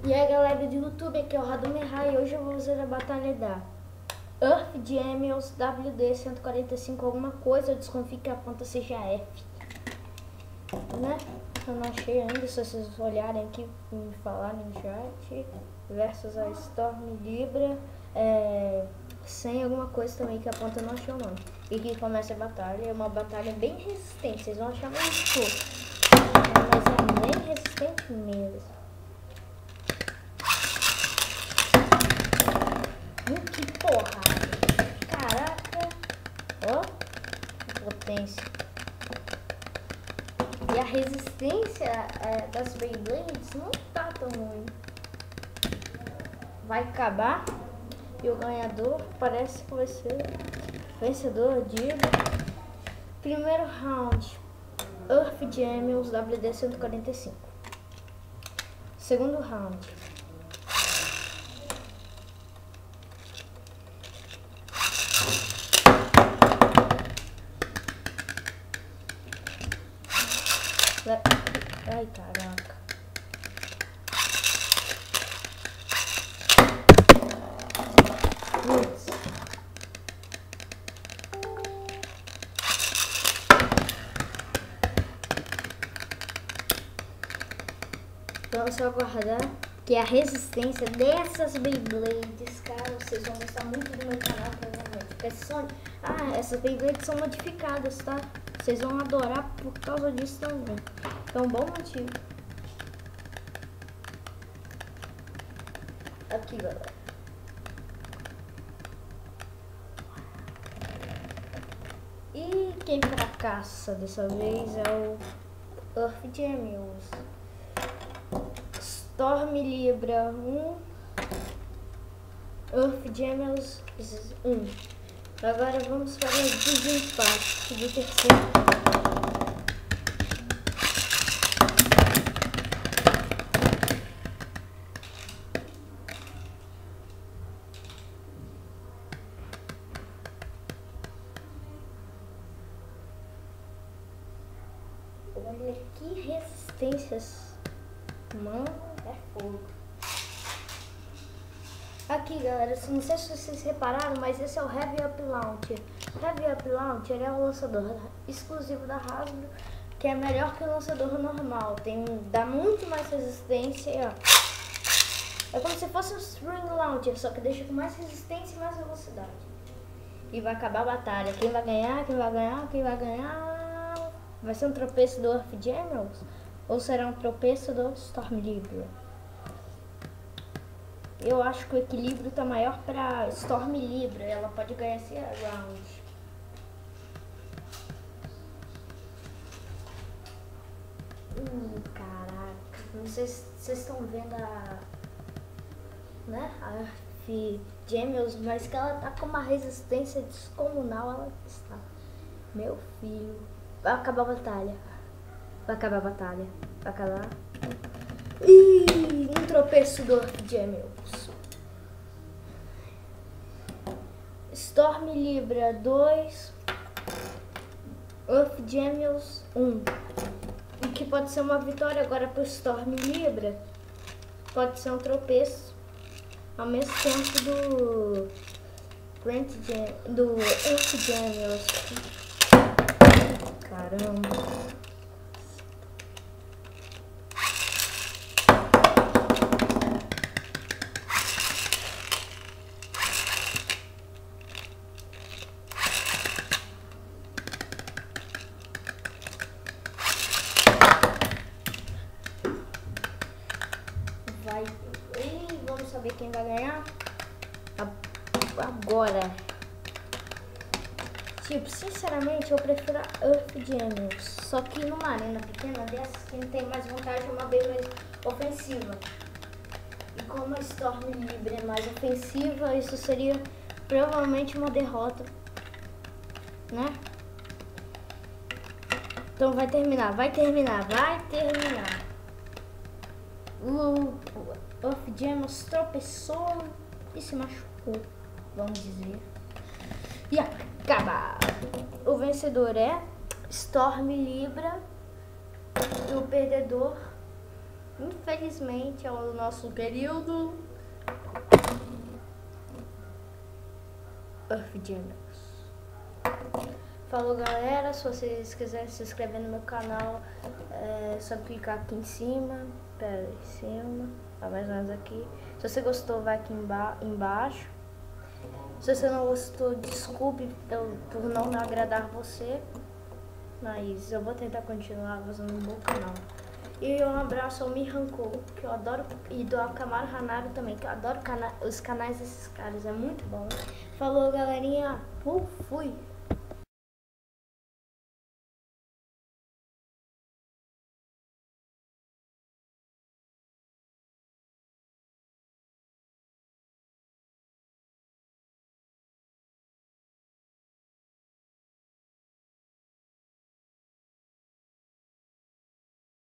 E aí galera do YouTube, aqui é o Radumerra e hoje eu vou fazer a batalha da Earth Genius WD 145 alguma coisa, eu desconfio que a ponta seja F, né? Eu não achei ainda, se vocês olharem aqui e me falarem no chat, versus a Storm Libra, sem alguma coisa também que a ponta eu não achei o nome. E que começa a batalha, é uma batalha bem resistente, vocês vão achar meio escuro, mas é bem resistente mesmo. Que porrada! Caraca! Ó, potência! E a resistência das Beyblades não tá tão ruim. Vai acabar e o ganhador parece que vai ser vencedor de primeiro round, Earth Genius WD 145. Segundo round, ai caraca. Putz. Vamos só aguardar que a resistência dessas Beyblades, cara, vocês vão gostar muito do meu canal, provavelmente. Essas Beyblades são modificadas, tá? Vocês vão adorar por causa disso também. É um bom motivo. Aqui, galera. E quem fracassa dessa vez é o Earth Genius. Storm Libra 1. Earth Genius 1. Agora vamos para o desempate do terceiro. Olha que resistências, mano, é fogo. Aqui galera, não sei se vocês repararam, mas esse é o Heavy Up Launcher. Heavy Up Launcher é um lançador exclusivo da Hasbro, que é melhor que o lançador normal, dá muito mais resistência, ó. É como se fosse um Spring Launcher, só que deixa com mais resistência e mais velocidade. E vai acabar a batalha, quem vai ganhar, quem vai ganhar, quem vai ganhar... Vai ser um tropeço do Earth Genius ou será um tropeço do Storm Libra? Eu acho que o equilíbrio tá maior para Storm Libra, ela pode ganhar esse round. Caraca, não sei se vocês estão vendo a Earth Genius, mas que ela tá com uma resistência descomunal, ela está. Meu filho. Vai acabar a batalha. Vai acabar a batalha. Vai acabar. Um tropeço do Earth Genius. Storm Libra 2. Earth Genius 1. E que pode ser uma vitória agora pro Storm Libra. Pode ser um tropeço. Ao mesmo tempo do Earth Genius. Caramba. E vamos saber quem vai ganhar agora. Tipo, sinceramente, eu prefiro a Earth Genius. Só que numa arena pequena dessas, quem tem mais vantagem é uma Beyblade ofensiva. E como a Storm Libra é mais ofensiva, isso seria provavelmente uma derrota, né? Então vai terminar. O Earth Genius tropeçou e se machucou, vamos dizer. E acaba! O vencedor é Storm Libra e o perdedor Infelizmente é o nosso período Earth Genius. Falou, galera, se vocês quiserem se inscrever no meu canal, é só clicar aqui em cima, mais ou menos aqui. Se você gostou, vai aqui embaixo. Se você não gostou, desculpe por não me agradar você, mas eu vou tentar continuar fazendo um bom canal. E um abraço ao Miranko, que eu adoro, e do Akamaru Hanaru também, que eu adoro os canais desses caras, é muito bom. Falou, galerinha, fui!